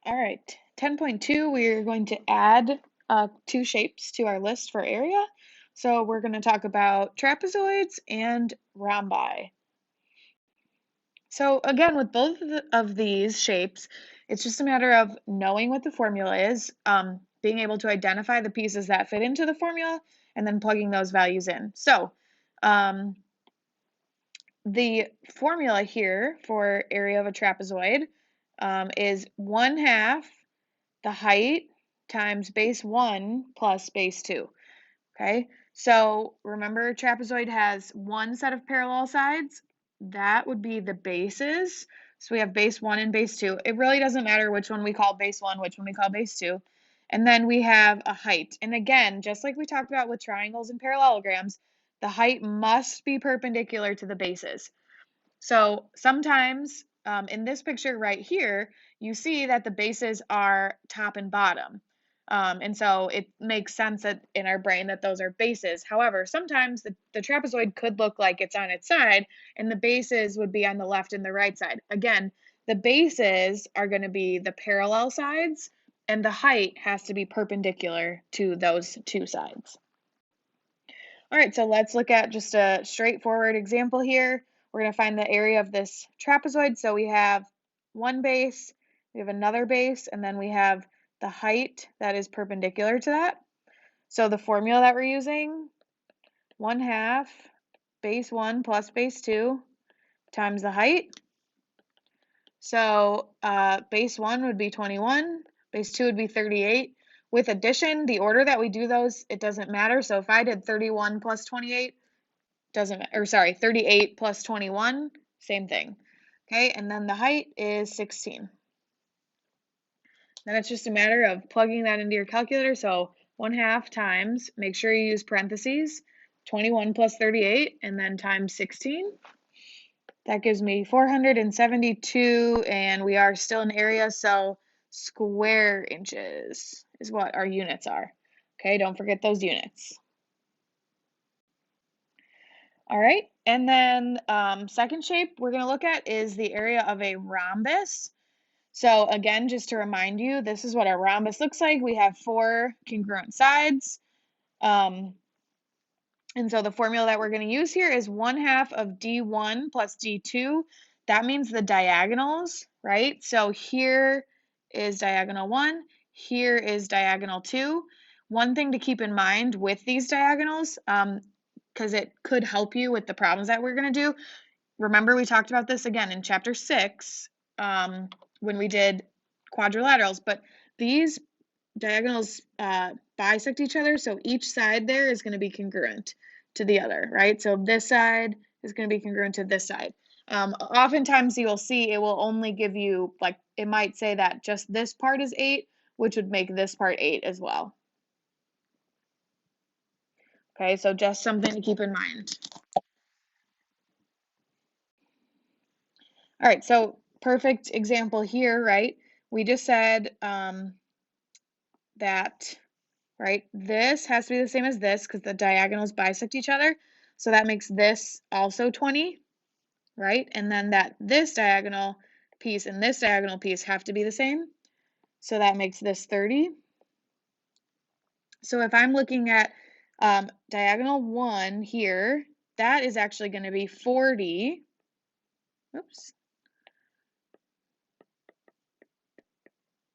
All right, 10.2, we're going to add two shapes to our list for area. So we're going to talk about trapezoids and rhombi. So again, with both of these shapes, it's just a matter of knowing what the formula is, being able to identify the pieces that fit into the formula, and then plugging those values in. So the formula here for area of a trapezoid is 1/2 the height times base 1 plus base 2. Okay, so remember trapezoid has one set of parallel sides. That would be the bases. So we have base 1 and base 2. It really doesn't matter which one we call base 1, which one we call base 2. And then we have a height. And again, just like we talked about with triangles and parallelograms, the height must be perpendicular to the bases. So sometimes in this picture right here, you see that the bases are top and bottom. And so it makes sense that in our brain that those are bases. However, sometimes the trapezoid could look like it's on its side and the bases would be on the left and the right side. Again, the bases are going to be the parallel sides and the height has to be perpendicular to those two sides. All right, so let's look at just a straightforward example here. We're going to find the area of this trapezoid. So we have one base, we have another base, and then we have the height that is perpendicular to that. So the formula that we're using, 1/2 base 1 plus base 2 times the height. So base 1 would be 21, base 2 would be 38. With addition, the order that we do those, it doesn't matter. So if I did 31 plus 28, doesn't matter, or sorry, 38 plus 21, same thing. Okay, and then the height is 16. Then it's just a matter of plugging that into your calculator. So 1/2 times, make sure you use parentheses, 21 plus 38, and then times 16. That gives me 472, and we are still in area, so square inches is what our units are. Okay, don't forget those units. All right, and then second shape we're going to look at is the area of a rhombus. So again, just to remind you, this is what a rhombus looks like. We have 4 congruent sides. And so the formula that we're going to use here is 1/2 of D1 plus D2. That means the diagonals, right? So here is diagonal 1, here is diagonal 2. One thing to keep in mind with these diagonals, because it could help you with the problems that we're going to do. Remember, we talked about this again in chapter 6 when we did quadrilaterals, but these diagonals bisect each other, so each side there is going to be congruent to the other, right? So this side is going to be congruent to this side. Oftentimes you will see it will only give you, like, it might say that just this part is 8, which would make this part 8 as well. Okay, so just something to keep in mind. All right, so perfect example here, right? We just said that, right, this has to be the same as this because the diagonals bisect each other. So that makes this also 20, right? And then that this diagonal piece and this diagonal piece have to be the same. So that makes this 30. So if I'm looking at diagonal 1 here, that is actually going to be 40. Oops.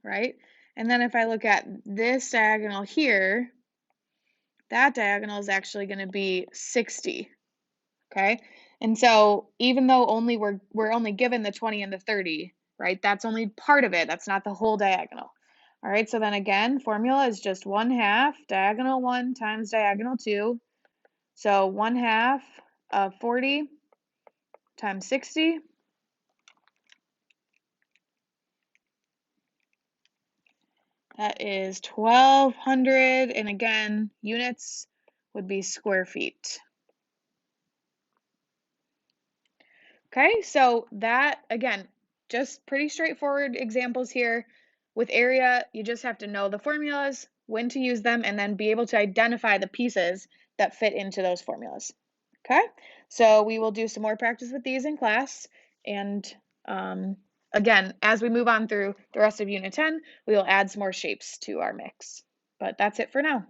Right? And then if I look at this diagonal here, that diagonal is actually going to be 60. Okay? And so even though we're only given the 20 and the 30, right? That's only part of it. That's not the whole diagonal. All right, so then again, formula is just 1/2 diagonal 1 times diagonal 2. So 1/2 of 40 times 60. That is 1,200, and again, units would be square feet. Okay, so that, again, just pretty straightforward examples here. With area, you just have to know the formulas, when to use them, and then be able to identify the pieces that fit into those formulas. Okay, so we will do some more practice with these in class, and Again, as we move on through the rest of Unit 10, we will add some more shapes to our mix. But that's it for now.